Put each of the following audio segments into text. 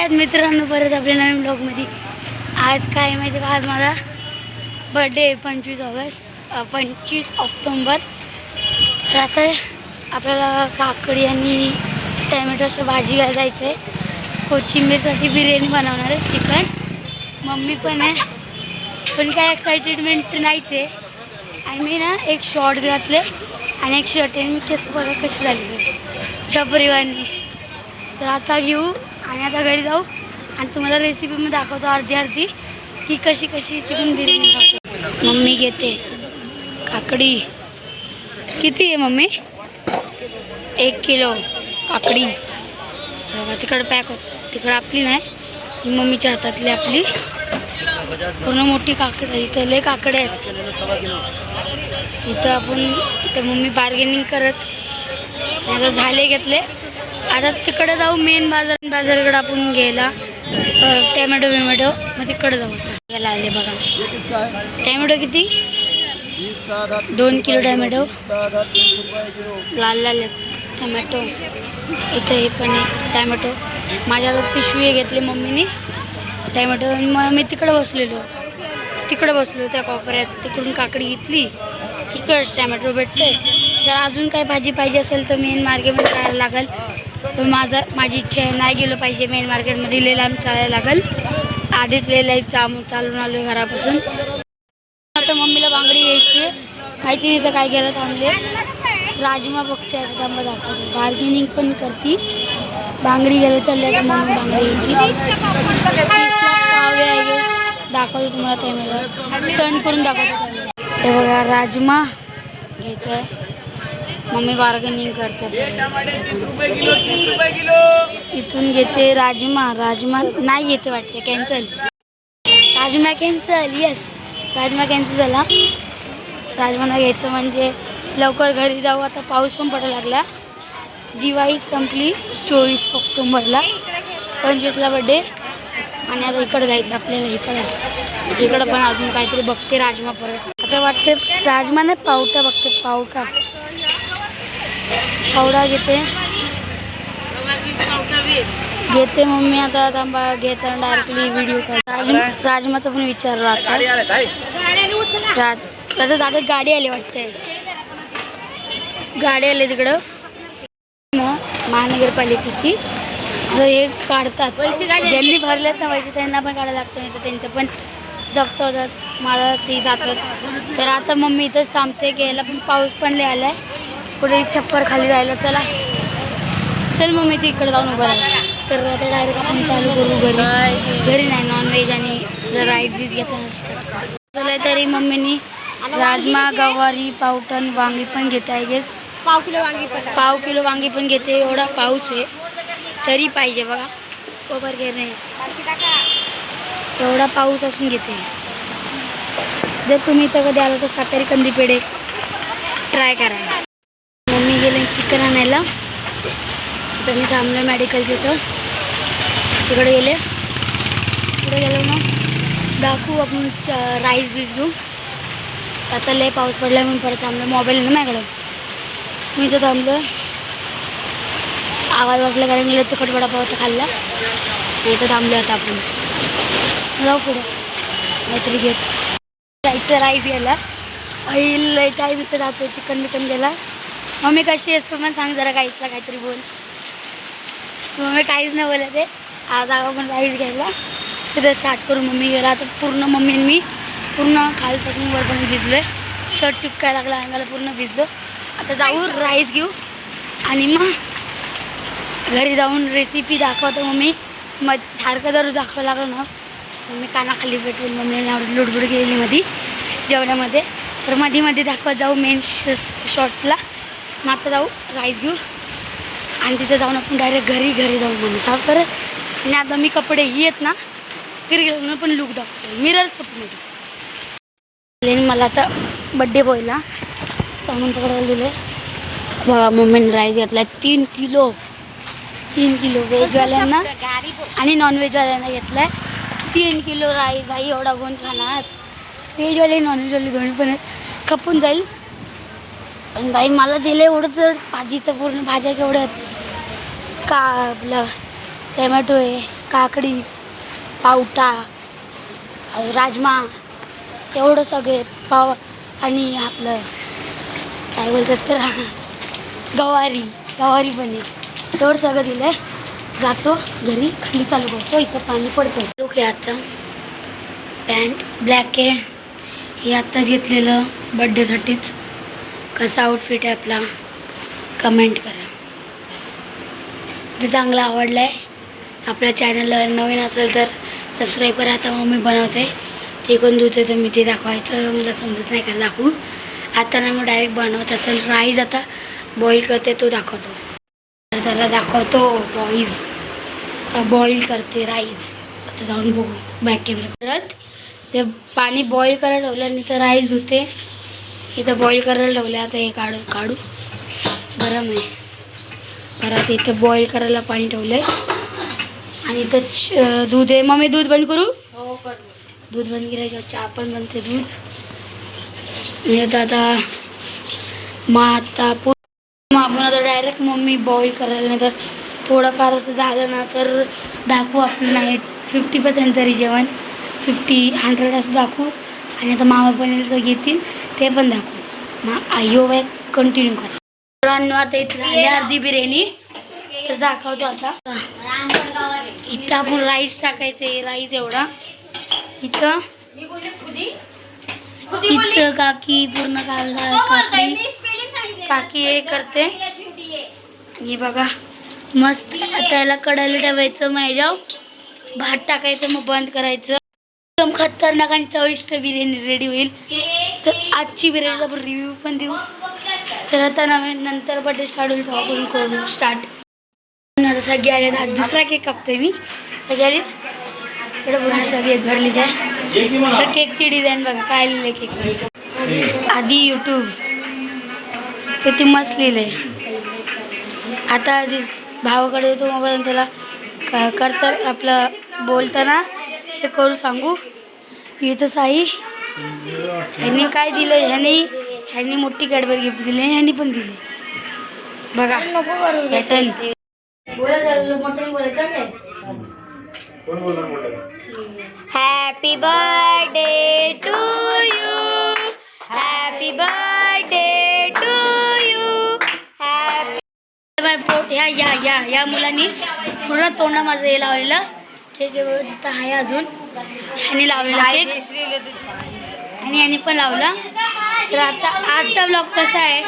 सुप्रभात मित्रांनो, परत आपल्या नवीन ब्लॉगमध्ये. आज काय माहिती का, आज माझा बर्थडे 25 ऑक्टोबर. तर आता आपल्याला काकडी आणि टॅमॅटोची भाजी घ्यायला जायचं आहे. कोथिंबीरसाठी बिर्याणी बनवणार आहे, चिकन. मम्मी पण आहे, पण काय एक्साइटेडमेंट नाहीच आहे. आणि मी ना एक शॉर्ट्स घातले आणि एक शर्ट आहे. मी केस बघा कशी झाली छपरीवानी. तर आता घेऊ आणि आता घरी जाऊ आणि तुम्हाला रेसिपी मी दाखवतो अर्धी की कशी चिकन बिर्याणी खातो. मम्मी घेते काकडी. किती आहे मम्मी? 1 किलो काकडी. तिकडं पॅक होत, तिकडं आपली नाही, ही मम्मीच्या हातातली आपली पूर्ण मोठी काकडी. इथं लय काकडे आहेत. इथं मम्मी बार्गेनिंग करत आता झाले घेतले. आता तिकडे जाऊ मेन बाजाराकडे आपण घ्यायला टॅमॅटो मग तिकडे जाऊ. आता यायला आले बघा. टॅमॅटो किती? 2 किलो टॅमॅटो. लाल टॅमॅटो. इथं हे पण आहे टॅमॅटो. माझ्या हातात पिशवी घेतली मम्मीने टॅमॅटो. मग मी तिकडे बसलो त्या कोपऱ्यात. तिकडून काकडी घेतली, इकडंच टॅमॅटो भेटते. जर अजून काही भाजी पाहिजे असेल तर मेन मार्केटमध्ये जायला लागेल. पण माझी इच्छा आहे नाही गेलो पाहिजे मेन मार्केटमध्ये. लय लांब चालायला लागेल. आधीच लय चालून आलो घरापासून. आता मम्मीला बांगडी यायची आहे, माहिती नाही तर काय केलं. थांबले राजमा बघते आता, थांबा दाखवतो. बार्गेनिंग पण करते. बांगडी घ्यायला चालले तर मम्मी बांगडी यायची. पावे आहे गेस दाखवतो तुम्हाला. कॅमेरा टर्न करून दाखवतो कॅमेरा. हे बघा राजमा घ्यायचं आहे. मम्मी बार्गेनिंग करते. इथून घेते राजमा नाही येते वाटते. Cancel. Rajma cancel. Yes, rajma cancel झाला. राजमा नाही घ्यायचं म्हणजे लवकर घरी जाऊ. आता पाऊस पण पडायला लागला. दिवाळी संपली 24 ऑक्टोबरला. 25ला बड्डे. आणि आता इकडं जायचं आपल्याला. इकडं पण अजून काहीतरी बघते राजमा परत. आता वाटते राजमा नाही, पावटा बघते. पावडा घेते मम्मी. आता थांबा घेताना डायरेक्टली व्हिडिओ काढ. राजमाचं पण विचारलं आता. आता गाडी आली वाटते. गाडी आली तिकडं महानगरपालिकेची. हे काढतात, ज्यांनी भरलेत ना पैसे त्यांना पण काढायला लागतं, नाही तर त्यांचं पण जप्त होतात. मला ती जातात. तर आता मम्मी इथंच थांबते. घ्यायला पण पाऊस पण लय आलाय. पुढे छप्पर खाली जायला. चल मम्मी ती इकडे जाऊन उभं राहा. तर आता डायरेक्ट आपण चालू करू घरी नाही. नॉनव्हेज आणि राईस बीस घेताना चला. तरी मम्मीनी राजमा, गवारी, पावटण, वांगी पण घेते आहे गेस. पाव किलो वांगी पण घेते. एवढा पाऊस आहे तरी पाहिजे बघा. कोबर घे नाही, एवढा पाऊस असून घेते. जर तुम्ही इथं कधी आला तर सातारी कंदी पेढे ट्राय करा. मम्मी गेले चिकन आणायला. तर मी थांबलो मेडिकलच्या इथं. तिकडे गेलो ना दाखवू आपण राईस बीस घेऊ. आता लय पाऊस पडला म्हणून परत थांबलो. मोबाईल ना माझ्याकडं. मी इथं थांबलो. आवाज वाजला कारण मी तिखट वडापाव तर खाल्ला. इथं थांबलो. आता आपण जाऊ पुढं काहीतरी घेत जायचं. राईस घ्यायला लय टाईम इथं जातो. चिकन घ्यायला. मम्मी कशी असतो पण सांग जरा. काहीचला काहीतरी बोल. मम्मी काहीच नाही बोलत आहे. आज आपण राईस घ्यायला तिथं स्टार्ट करू. मम्मी गेला तर पूर्ण मम्मी आणि मी पूर्ण खालपासून वरपर्यंत भिजलो आहे. शर्ट चिपकायला लागला, अंगाला पूर्ण भिजलो. आता जाऊ राईस घेऊ आणि मग घरी जाऊन रेसिपी दाखवतो. मम्मी मग सारखं जर दाखवावं लागलं ना मम्मी कानाखाली भेटवेल. मम्मीने लुडबुड गेली मध्ये जेवणामध्ये. तर मध्ये दाखवत जाऊ मेन शॉर्ट्सला. मग आता जाऊ राईस घेऊ आणि तिथं जाऊन आपण डायरेक्ट घरी जाऊ. मम्मी साफ करत. आणि आता मी कपडे ही आहेत ना घरी गेलो पण लुक दाखवतो. मिरर कपडे मला आता बड्डे बॉयला सामान पकडायला दिले बघा. मम्मीने राईस घेतला 3 किलो व्हेजवाल्यांना आणि नॉनव्हेजवाल्यांना घेतला आहे 3 किलो राईस. भाई एवढा कोण खाणार? व्हेजवाले नॉनव्हेजवाले दोन्ही पण आहेत. खपून जाईल. पण बाई मला दिलं एवढंच भाजीचं. पूर्ण भाज्या केवढ्या आहेत का? आपलं टॅमॅटो आहे, काकडी, पावटा, राजमा एवढं सगळे पाव आणि आपलं काय बोलतात तर गवारी पण आहे. एवढं सगळं दिलं आहे. जातो घरी, खाली चालू करतो. इथं पाणी पडतं. लुक आहे आजचा. पॅन्ट ब्लॅक आहे. हे आत्ताच घेतलेलं बड्डेसाठीच. कसा आउटफिट आहे आपला कमेंट करा. ते चांगला आवडला आहे. आपल्या चॅनलला नवीन असेल तर सबस्क्राईब करा. आता मम्मी बनवते. चिकन धुते तर मी ते दाखवायचं मला समजत नाही कसं दाखवू. आता ना मी डायरेक्ट बनवत असेल. राईस आता बॉईल करते तो दाखवतो. तर त्याला दाखवतो बॉईल करते राईस. आता जाऊन बघू बॅक कॅमेरा. परत ते पाणी बॉईल करायला ठेवलं आणि तर राईस धुते. इथं बॉईल करायला ठेवलं. आता हे काढू गरम आहे. परत इथं बॉईल करायला पाणी ठेवलं आहे आणि इथं दूध आहे. मग मी दूध बंद करू. दूध बंद केलं. चहा पण बनते. दूध आता आपण आता डायरेक्ट मम्मी बॉईल करायला. नाही तर थोडंफार असं झालं ना तर दाखवू आपलं नाही 50% तरी जेवण 50-100 असं दाखवू. आणि आता मामा पनीरचं घेतील ते पण दाखवू. मग आयो बाय कंटिन्यू करा. मित्रांनो आता इथं झाली अर्धी बिर्याणी तर दाखवतो. आता इथं आपण राईस टाकायचे. राईस एवढा इथं काकी पूर्ण काकी हे करते. हे बघा मस्त. आता याला कढायला ठेवायचं. मग ह्याच्यावर भात टाकायचं. मग बंद करायचं. एकदम खतरनाक आणि चविष्ट बिर्याणी रेडी होईल. तर आजची बिर्याणीचा आपण रिव्ह्यू पण देऊ. तर आता नंतर बर्थडे स्टार्ट होईल. करू स्टार्ट. आता सगळे आले. आज दुसरा केक कापतोय मी. सगळे आलीत इकडे पूर्ण सगळी भरली आहे. तर केकची डिझाईन बघा काय लिहिलं केक. आधी यूट्यूब किती मस्त लिहिलंय. आता आधी भावाकडे येतो मोबाईल त्याला करता आपलं बोलताना हे करू सांगू. इथं साई ह्यांनी काय दिलं. ह्यांनी मोठी कॅडबरी गिफ्ट दिली. ह्यांनी पण दिली बघा pattern. Happy birthday to you. Happy birthday to you. Happy या मुलांनी पूर्ण तोंडा माझं हे लावलेलं. केक तिथं आहे अजून. ह्याने लावलेला केक आणि ह्याने पण लावला. तर आता आजचा ब्लॉग कसा आहे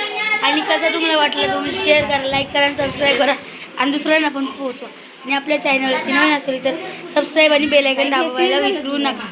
आणि कसा तुम्हाला वाटलं तुम्ही शेअर करा, लाईक करा, सबस्क्राईब करा आणि दुसऱ्यांना पण पोहोचवा. आणि आपल्या चॅनलवरती नवीन असेल तर सबस्क्राईब आणि बेल आयकॉन दाबायला विसरू नका.